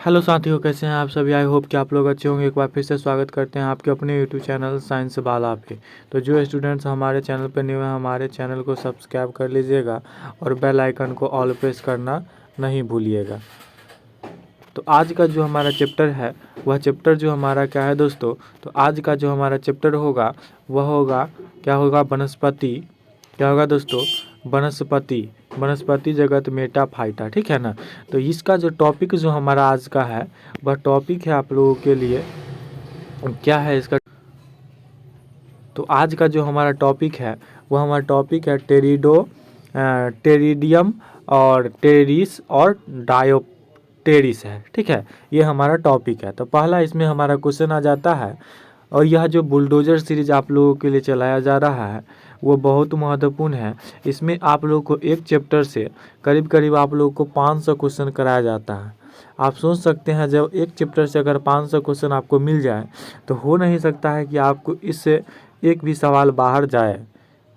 Hello साथियों, कैसे हैं आप सभी। आई होप कि आप लोग अच्छे होंगे। एक बार फिर से स्वागत करते हैं आपके अपने यूट्यूब चैनल साइंस बाला पे। तो जो स्टूडेंट्स हमारे चैनल पर न्यू हैं, हमारे चैनल को सब्सक्राइब कर लीजिएगा और बेल आइकन को ऑल प्रेस करना नहीं भूलिएगा। तो आज का जो हमारा चैप्टर है वह चैप्टर जो हमारा क्या है दोस्तों, तो आज का जो हमारा चैप्टर होगा वह होगा क्या होगा, वनस्पति। क्या होगा दोस्तों, वनस्पति। वनस्पति जगत मेटाफाइटा, ठीक है ना। तो इसका जो टॉपिक जो हमारा आज का है वह टॉपिक है आप लोगों के लिए क्या है इसका। तो आज का जो हमारा टॉपिक है वह हमारा टॉपिक है टेरिडियम और टेरिस और डायोप्टेरिस है, ठीक है। ये हमारा टॉपिक है। तो पहला इसमें हमारा क्वेश्चन आ जाता है, और यह जो बुलडोजर सीरीज आप लोगों के लिए चलाया जा रहा है वो बहुत महत्वपूर्ण है। इसमें आप लोगों को एक चैप्टर से करीब करीब आप लोगों को 500 क्वेश्चन कराया जाता है। आप सोच सकते हैं, जब एक चैप्टर से अगर 500 क्वेश्चन आपको मिल जाए तो हो नहीं सकता है कि आपको इससे एक भी सवाल बाहर जाए।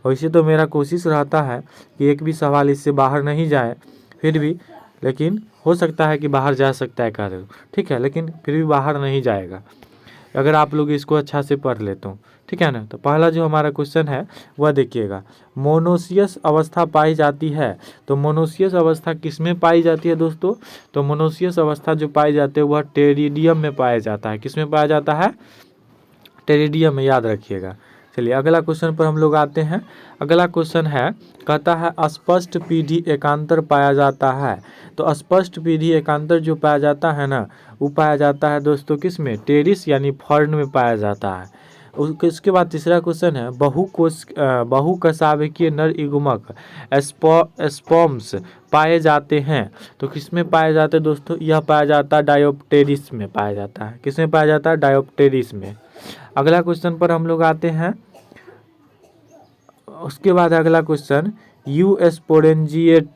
वैसे तो मेरा कोशिश रहता है कि एक भी सवाल इससे बाहर नहीं जाए, फिर भी लेकिन हो सकता है कि बाहर जा सकता है कार्य, ठीक है, लेकिन फिर भी बाहर नहीं जाएगा अगर आप लोग इसको अच्छा से पढ़ लेते हो, ठीक है ना। तो पहला जो हमारा क्वेश्चन है वह देखिएगा, मोनोसियस अवस्था पाई जाती है। तो मोनोसियस अवस्था किस में पाई जाती है दोस्तों, तो मोनोसियस अवस्था जो पाई जाती है वह टेरिडियम में पाया जाता है। किस में पाया जाता है, टेरिडियम में, याद रखिएगा। चलिए अगला क्वेश्चन पर हम लोग आते हैं। अगला क्वेश्चन है, कहता है अस्पष्ट पीढ़ी एकांतर पाया जाता है। तो अस्पष्ट पीढ़ी एकांतर जो पाया जाता है ना, वो पाया जाता है दोस्तों किस में, टेरिस यानी फर्न में पाया जाता है। उसके बाद तीसरा क्वेश्चन है, बहुकशाभिकीय नर युग्मक स्पर्म्स पाए जाते हैं। तो किस में पाए जाते हैं दोस्तों, यह पाया जाता है डायोप्टेरिस में पाया जाता है। किस में पाया जाता है, डायोप्टेरिस में। अगला क्वेश्चन पर हम लोग आते हैं। उसके बाद अगला क्वेश्चन, यू स्पोरेंजिएट,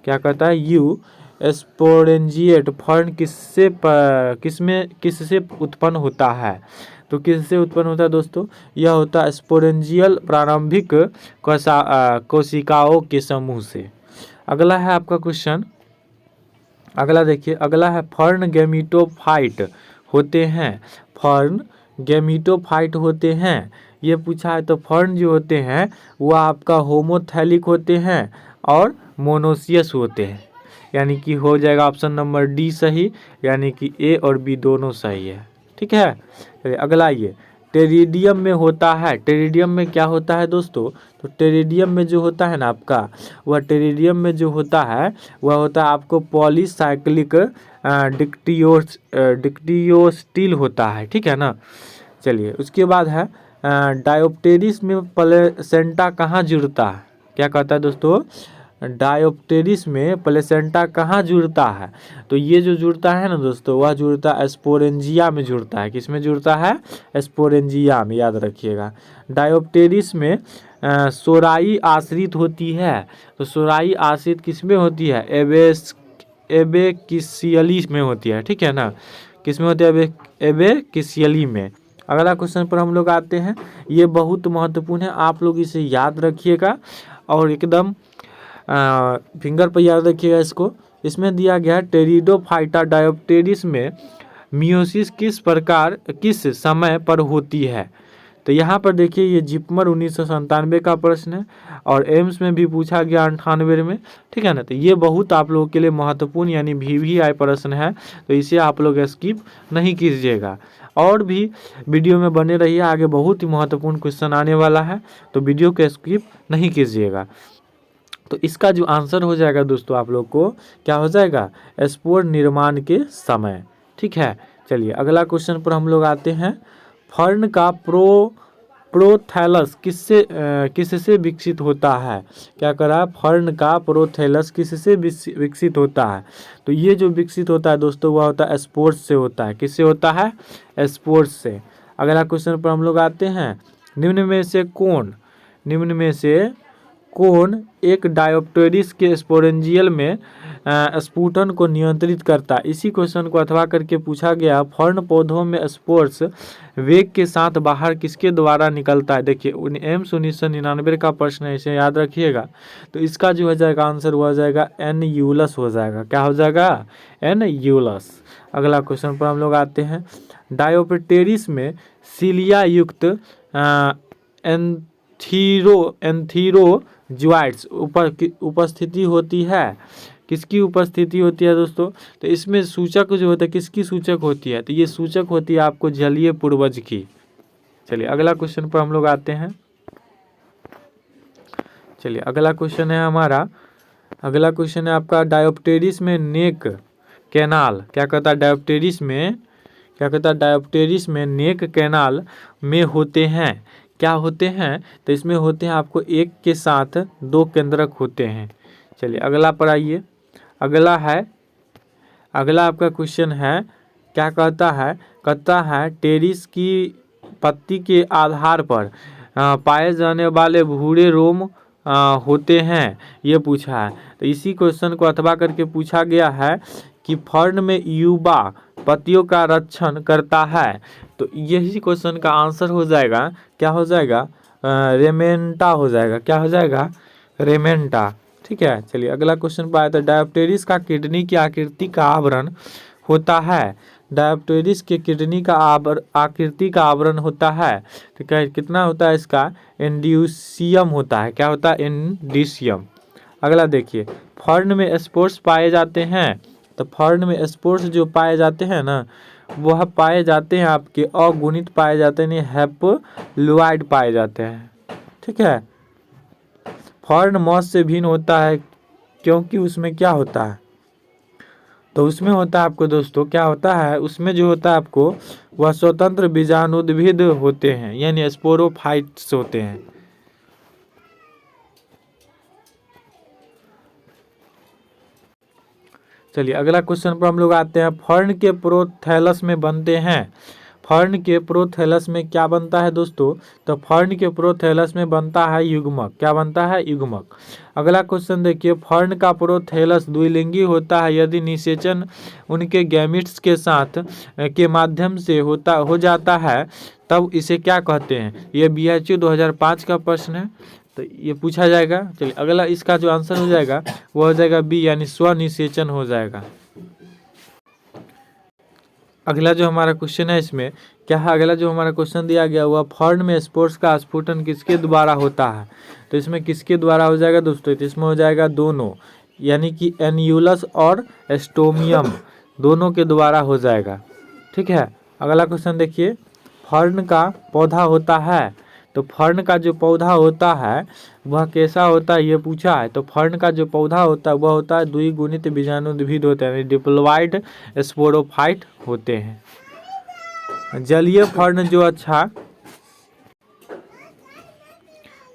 क्या कहता है, यू स्पोरेंजिएट फर्न किससे उत्पन्न होता है। तो किससे उत्पन्न होता है दोस्तों, यह होता है स्पोरेंजियल प्रारंभिक कोशिकाओं के समूह से। अगला है आपका क्वेश्चन, अगला देखिए, अगला है फर्न गैमीटोफाइट होते हैं। फर्न गैमीटोफाइट होते हैं, ये पूछा है। तो फर्न जो होते हैं वह आपका होमोथैलिक होते हैं और मोनोसियस होते हैं, यानी कि हो जाएगा ऑप्शन नंबर डी सही, यानी कि ए और बी दोनों सही है, ठीक है। चलिए अगला, ये टेरिडियम में होता है। टेरिडियम में क्या होता है दोस्तों, तो टेरिडियम में जो होता है ना आपका, वह टेरिडियम में जो होता है वह होता है आपको पॉलीसाइक्लिक डिक्टियोस्टिल होता है, ठीक है ना। चलिए उसके बाद है, डायोप्टेरिस में प्लेसेंटा कहाँ जुड़ता है। क्या कहता है दोस्तों, डायोप्टेरिस में प्लेसेंटा कहाँ जुड़ता है। तो ये जो जुड़ता है ना दोस्तों, वह जुड़ता है स्पोरेंजिया में जुड़ता है। किस में जुड़ता है, स्पोरेंजिया में, याद रखिएगा। डायोप्टेरिस में सोराई आश्रित होती है। तो सोराई आश्रित किस में होती है, एबेकिसियली में होती है, ठीक है ना। किस में होती है, एबेकिसियली में। अगला क्वेश्चन पर हम लोग आते हैं, ये बहुत महत्वपूर्ण है, आप लोग इसे याद रखिएगा और एकदम फिंगर पर याद रखिएगा इसको। इसमें दिया गया है, टेरिडोफाइटा डायोप्टेरिस में मियोसिस किस समय पर होती है। तो यहाँ पर देखिए, ये जिपमर 1997 का प्रश्न है और एम्स में भी पूछा गया 98 में, ठीक है ना। तो ये बहुत आप लोगों के लिए महत्वपूर्ण यानी VVI प्रश्न है, तो इसे आप लोग स्किप नहीं कीजिएगा। और भी वीडियो में बने रहिए, आगे बहुत ही महत्वपूर्ण क्वेश्चन आने वाला है, तो वीडियो को स्किप नहीं कीजिएगा। तो इसका जो आंसर हो जाएगा दोस्तों, आप लोग को क्या हो जाएगा, स्पोर निर्माण के समय, ठीक है। चलिए अगला क्वेश्चन पर हम लोग आते हैं। फर्न का प्रोथैलस किससे विकसित होता है। क्या करा, फर्न का प्रोथैलस किससे विकसित होता है। तो ये जो विकसित होता है दोस्तों, वह होता है स्पोर्स से होता है। किससे होता है, स्पोर्स से। अगला क्वेश्चन पर हम लोग आते हैं, निम्न में से कौन एक डायोप्टेरिस के स्पोरेंजियल में स्फुटन को नियंत्रित करता है। इसी क्वेश्चन को अथवा करके पूछा गया, फर्न पौधों में स्पोर्स वेग के साथ बाहर किसके द्वारा निकलता है। देखिए एम्स 1999 का प्रश्न है, इसे याद रखिएगा। तो इसका जो हो जाएगा आंसर हो जाएगा एन्यूलस हो जाएगा। क्या हो जाएगा? एन्यूलस। अगला क्वेश्चन पर हम लोग आते हैं। डायोप्टेरिस में सिलिया युक्त एंथीरोजोइट्स उपस्थिति होती है। किसकी उपस्थिति होती है दोस्तों? तो इसमें सूचक जो होता है किसकी सूचक होती है? तो ये सूचक होती है आपको जलीय पूर्वज की। चलिए अगला क्वेश्चन पर हम लोग आते हैं। चलिए अगला क्वेश्चन है हमारा, अगला क्वेश्चन है आपका, डायोप्टेरिस में नेक कैनाल क्या कहता है? डायोप्टेरिस में क्या कहता है? डायोप्टेरिस में नेक कैनाल में होते हैं। क्या होते हैं? तो इसमें होते हैं आपको एक के साथ दो केंद्रक होते हैं। चलिए अगला पर आइए। अगला आपका क्वेश्चन है, क्या कहता है? कहता है टेरिस की पत्ती के आधार पर पाए जाने वाले भूरे रोम होते हैं, ये पूछा है। तो इसी क्वेश्चन को अथवा करके पूछा गया है कि फर्न में युवा पत्तियों का रक्षण करता है। तो यही क्वेश्चन का आंसर हो जाएगा, क्या हो जाएगा? रेमेंटा हो जाएगा। क्या हो जाएगा? रेमेंटा। ठीक है। चलिए अगला क्वेश्चन पर आया था, डायोप्टेरिस का किडनी की आकृति का आवरण होता है। डायोप्टेरिस के किडनी का आकृति का आवरण होता है। तो क्या कितना होता है इसका? इंड्यूसियम होता है। क्या होता है? इंड्यूसियम। अगला देखिए, फर्न में स्पोर्स पाए जाते हैं। तो फर्न में स्पोर्स जो पाए जाते हैं ना, वह पाए जाते हैं आपके अगुणित पाए जाते हैं, हैप्लॉइड पाए जाते हैं। ठीक है। फर्न मॉस से भिन्न होता है क्योंकि उसमें क्या होता है? तो उसमें होता है आपको दोस्तों, क्या होता है उसमें जो होता है आपको, वह स्वतंत्र बीजाणुद्भिद होते हैं, यानी स्पोरोफाइट्स होते हैं। चलिए अगला क्वेश्चन पर हम लोग आते हैं। फर्न के प्रोथैलस में बनते हैं। फर्न के प्रोथैलस में क्या बनता है दोस्तों? तो फर्न के प्रोथैलस में बनता है युग्मक। क्या बनता है? युग्मक। अगला क्वेश्चन देखिए, फर्न का प्रोथैलस द्विलिंगी होता है यदि निषेचन उनके गैमिट्स के साथ के माध्यम से हो जाता है, तब इसे क्या कहते हैं? ये BHU 2005 का प्रश्न है, तो ये पूछा जाएगा। चलिए अगला इसका जो आंसर हो जाएगा वो हो जाएगा बी, यानी स्वनिषेचन हो जाएगा। अगला जो हमारा क्वेश्चन है इसमें क्या है? अगला जो हमारा क्वेश्चन दिया गया हुआ, फर्न में स्पोर्स का स्फुटन किसके द्वारा होता है? तो इसमें किसके द्वारा हो जाएगा दोस्तों? तो इसमें हो जाएगा दोनों, यानी कि एन्यूलस और स्टोमियम दोनों के द्वारा हो जाएगा। ठीक है। अगला क्वेश्चन देखिए, फर्न का पौधा होता है। तो फर्न का जो पौधा होता है वह कैसा होता है, ये पूछा है। तो फर्न का जो पौधा होता है वह होता है द्विगुणित बीजाणुद्भिद होता है, डिप्लॉइड स्पोरोफाइट होते हैं। जलीय फर्न जो अच्छा,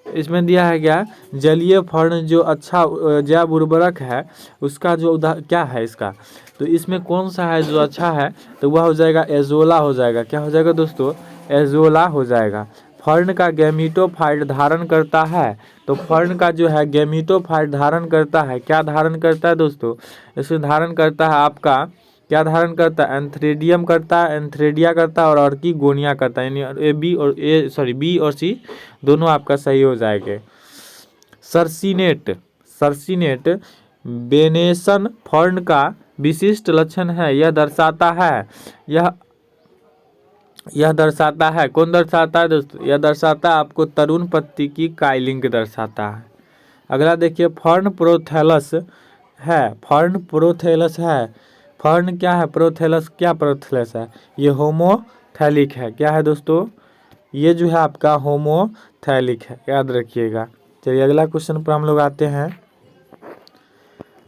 इसमें दिया है क्या? जलीय फर्न जो अच्छा जैव उर्वरक है उसका जो क्या है इसका? तो इसमें कौन सा है जो अच्छा है? तो वह हो जाएगा एजोला हो जाएगा। क्या हो जाएगा दोस्तों? एजोला हो जाएगा। फर्न का गैमीटोफाइट धारण करता है। तो फर्न का जो है गैमीटोफाइट धारण करता है। क्या धारण करता है दोस्तों? इसमें धारण करता है आपका, क्या धारण करता है? एंथ्रेडियम करता है, एंथ्रेडिया करता है और अर्किगोनिया करता है, यानी बी और सी दोनों आपका सही हो जाएंगे। सर्सिनेट बेनेसन फर्न का विशिष्ट लक्षण है। यह दर्शाता है कौन दर्शाता है दोस्तों? यह दर्शाता है आपको तरुण पत्ती की काइलिंग दर्शाता है। अगला देखिए, फर्न प्रोथैलस है। फर्न क्या है? प्रोथैलस। क्या प्रोथैलस है? ये होमोथैलिक है। क्या है दोस्तों? ये जो है आपका होमोथैलिक है, याद रखिएगा। चलिए अगला क्वेश्चन पर हम लोग आते हैं।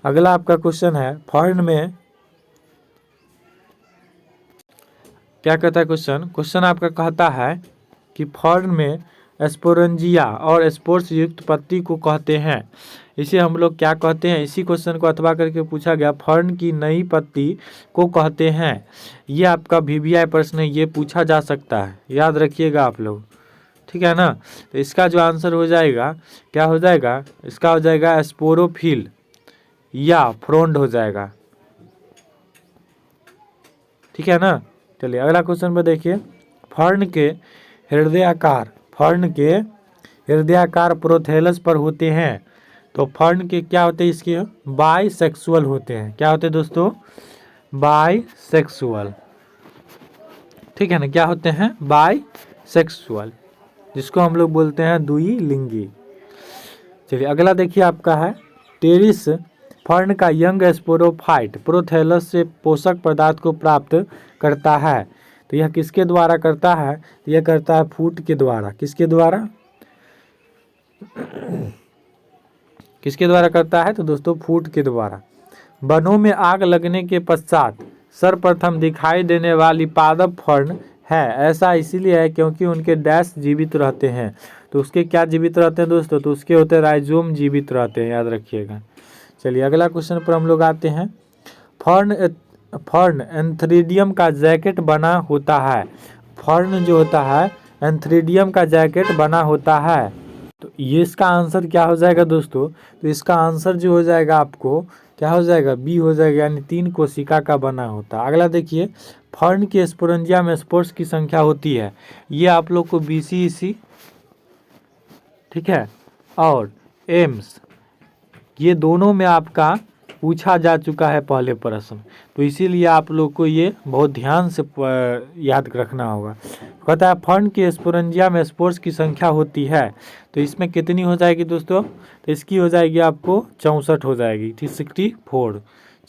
अगला आपका क्वेश्चन है, फर्न में क्या कहता है क्वेश्चन आपका कहता है कि फर्न में स्पोरेंजिया और स्पोर्स युक्त पत्ती को कहते हैं। इसे हम लोग क्या कहते हैं? इसी क्वेश्चन को अथवा करके पूछा गया, फर्न की नई पत्ती को कहते हैं। ये आपका VBI प्रश्न है, ये पूछा जा सकता है, याद रखिएगा आप लोग। ठीक है ना। तो इसका जो आंसर हो जाएगा क्या हो जाएगा? इसका हो जाएगा स्पोरोफिल। या फ्रोंड हो जाएगा, ठीक है ना। चलिए अगला क्वेश्चन पे देखिए, फर्न के हृदयाकार प्रोथैलस पर होते हैं। तो फर्न के क्या होते हैं, इसके बाइसेक्सुअल होते हैं। क्या होते हैं दोस्तों, बाइसेक्सुअल, ठीक है ना। क्या होते हैं, बाइसेक्सुअल, जिसको हम लोग बोलते हैं द्विलिंगी। चलिए अगला देखिए आपका है, टेरिस फर्न का यंग स्पोरोफाइट प्रोथैलस से पोषक पदार्थ को प्राप्त करता है। तो यह किसके द्वारा करता है, तो यह करता है फूट के द्वारा। किसके द्वारा, किसके द्वारा करता है, तो दोस्तों फूट के द्वारा। वनों में आग लगने के पश्चात सर्वप्रथम दिखाई देने वाली पादप फर्न है। ऐसा इसीलिए है क्योंकि उनके डैश जीवित रहते हैं। तो उसके क्या जीवित रहते हैं दोस्तों, तो उसके होते हैं राइजोम जीवित रहते हैं, याद रखिएगा। चलिए अगला क्वेश्चन पर हम लोग आते हैं, फर्न एंथ्रीडियम का जैकेट बना होता है। फर्न जो होता है एंथ्रीडियम का जैकेट बना होता है। तो ये इसका आंसर क्या हो जाएगा दोस्तों, तो इसका आंसर जो हो जाएगा आपको क्या हो जाएगा, बी हो जाएगा, यानी 3 कोशिका का बना होता है। अगला देखिए, फर्न के स्पोरेंजिया में स्पोर्स की संख्या होती है। ये आप लोग को BCEC, ठीक है, और एम्स, ये दोनों में आपका पूछा जा चुका है पहले प्रश्न। तो इसीलिए आप लोग को ये बहुत ध्यान से याद रखना होगा। कहता है फर्न के स्पोरेंजिया में स्पोर्स की संख्या होती है। तो इसमें कितनी हो जाएगी दोस्तों, तो इसकी हो जाएगी आपको 64 हो जाएगी, 64।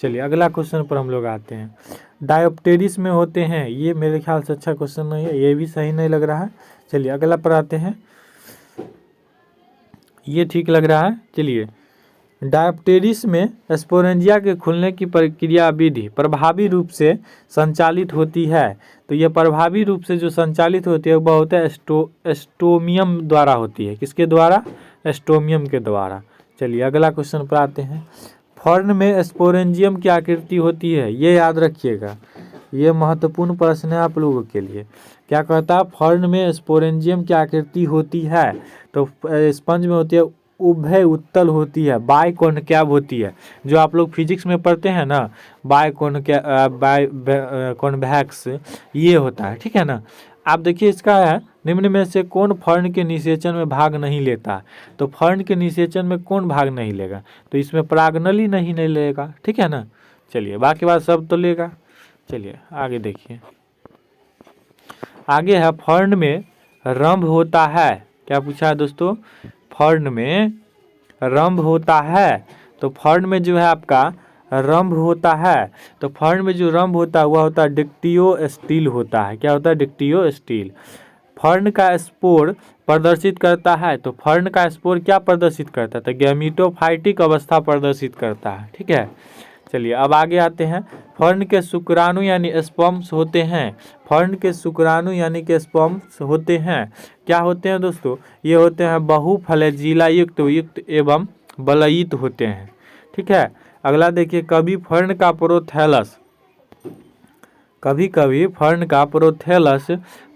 चलिए अगला क्वेश्चन पर हम लोग आते हैं, डायोप्टेरिस में होते हैं। ये मेरे ख्याल से अच्छा क्वेश्चन नहीं है, ये भी सही नहीं लग रहा है। चलिए अगला पर आते हैं, ये ठीक लग रहा है। चलिए, डायोप्टेरिस में स्पोरेंजिया के खुलने की प्रक्रिया विधि प्रभावी रूप से संचालित होती है। तो यह प्रभावी रूप से जो संचालित होती है वह होता है एस्टोमियम द्वारा होती है। किसके द्वारा, एस्टोमियम के द्वारा। चलिए अगला क्वेश्चन पर आते हैं, फर्न में स्पोरेंजियम की आकृति होती है। ये याद रखिएगा, ये महत्वपूर्ण प्रश्न है आप लोगों के लिए। क्या कहता है, फर्न में स्पोरेंजियम की आकृति होती है। तो स्पंज में होती है उभय उत्तल होती है, बाइकॉन्केव होती है। जो आप लोग फिजिक्स में पढ़ते हैं ना, कॉन्वेक्स, ये होता है, ठीक है ना। आप देखिए इसका है, निम्न में से कौन फर्न के निषेचन में भाग नहीं लेता। तो फर्न के निषेचन में कौन भाग नहीं लेगा, तो इसमें परागनली नहीं लेगा, ठीक है ना। चलिए बाकी बात सब तो लेगा। चलिए आगे देखिए, आगे है फर्न में रंभ होता है। क्या पूछा है दोस्तों, फर्न में रंभ होता है। तो फर्न में जो है आपका रंभ होता है। तो फर्न में जो रंभ होता है वह होता है डिक्टियोस्टील होता है। क्या होता है, डिक्टियोस्टील। फर्न का स्पोर प्रदर्शित करता है। तो फर्न का स्पोर क्या प्रदर्शित करता है, तो गैमीटोफाइटिक अवस्था प्रदर्शित करता है, ठीक है। चलिए अब आगे आते हैं, फर्न के शुक्राणु यानी स्पर्म्स होते हैं। फर्न के शुक्राणु यानी कि स्पर्म्स होते हैं। क्या होते हैं दोस्तों, ये होते हैं बहुफलजीला युक्त एवं बलयित होते हैं, ठीक है। अगला देखिए, कभी कभी फर्न का प्रोथैलस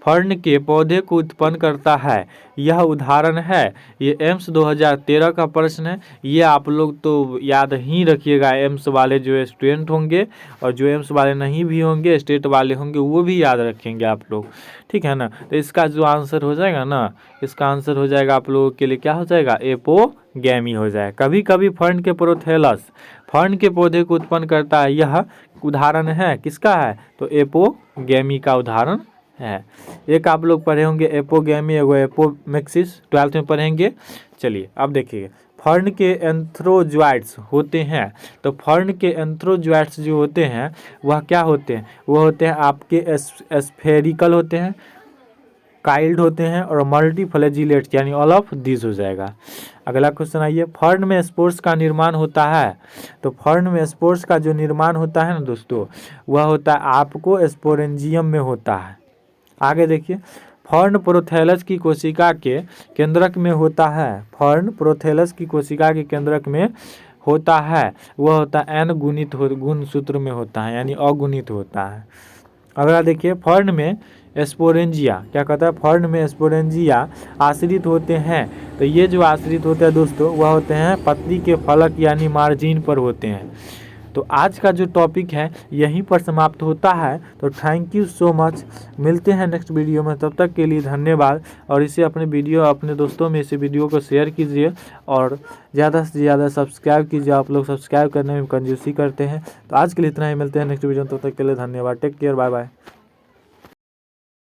फर्न के पौधे को उत्पन्न करता है। यह उदाहरण है, ये एम्स 2013 का प्रश्न है। ये आप लोग तो याद ही रखिएगा, एम्स वाले जो स्टूडेंट होंगे और जो एम्स वाले नहीं भी होंगे, स्टेट वाले होंगे, वो भी याद रखेंगे आप लोग, ठीक है ना। तो इसका जो आंसर हो जाएगा ना, इसका आंसर हो जाएगा आप लोगों के लिए क्या हो जाएगा, एपोगैमी हो जाएगा। कभी कभी फर्न के प्रोथैलस फर्न के पौधे को उत्पन्न करता है। यह उदाहरण है, किसका है, तो एपोगैमी का उदाहरण है। एक आप लोग पढ़े होंगे एपोगैमी, एगो एपोमेक्सिस, 12th में पढ़ेंगे। चलिए अब देखिए, फर्न के एंथ्रोजॉइट्स होते हैं। तो फर्न के एंथ्रोजॉइट्स जो होते हैं वह क्या होते हैं, वो होते हैं आपके स्फेरिकल होते हैं, काइल्ड होते हैं और मल्टीफ्लैजिलेट्स, यानी ऑल ऑफ दिस हो जाएगा। अगला क्वेश्चन आइए, फर्न में स्पोर्स का निर्माण होता है। तो फर्न में स्पोर्स का जो निर्माण होता है ना दोस्तों, वह होता है आपको स्पोरेंजियम में होता है। आगे देखिए, फर्न प्रोथैलस की कोशिका के केंद्रक में होता है। फर्न प्रोथैलस की कोशिका के केंद्रक में होता है, वह होता है n गुणित गुणसूत्र में होता है, यानी अगुणित होता है। अगला देखिए, फर्न में स्पोरेंजिया, क्या कहता है, फर्न में स्पोरेंजिया आश्रित होते हैं। तो ये जो आश्रित होते हैं दोस्तों वह होते हैं पत्ती के फलक यानी मार्जिन पर होते हैं। तो आज का जो टॉपिक है यहीं पर समाप्त होता है। तो थैंक यू सो मच, मिलते हैं नेक्स्ट वीडियो में, तब तक के लिए धन्यवाद। और इसे अपने दोस्तों में इसे वीडियो को शेयर कीजिए और ज़्यादा से ज़्यादा सब्सक्राइब कीजिए। आप लोग सब्सक्राइब करने में कंजूसी करते हैं। तो आज के लिए इतना ही, मिलते हैं नेक्स्ट वीडियो में, तब तक के लिए धन्यवाद। Take care, bye bye.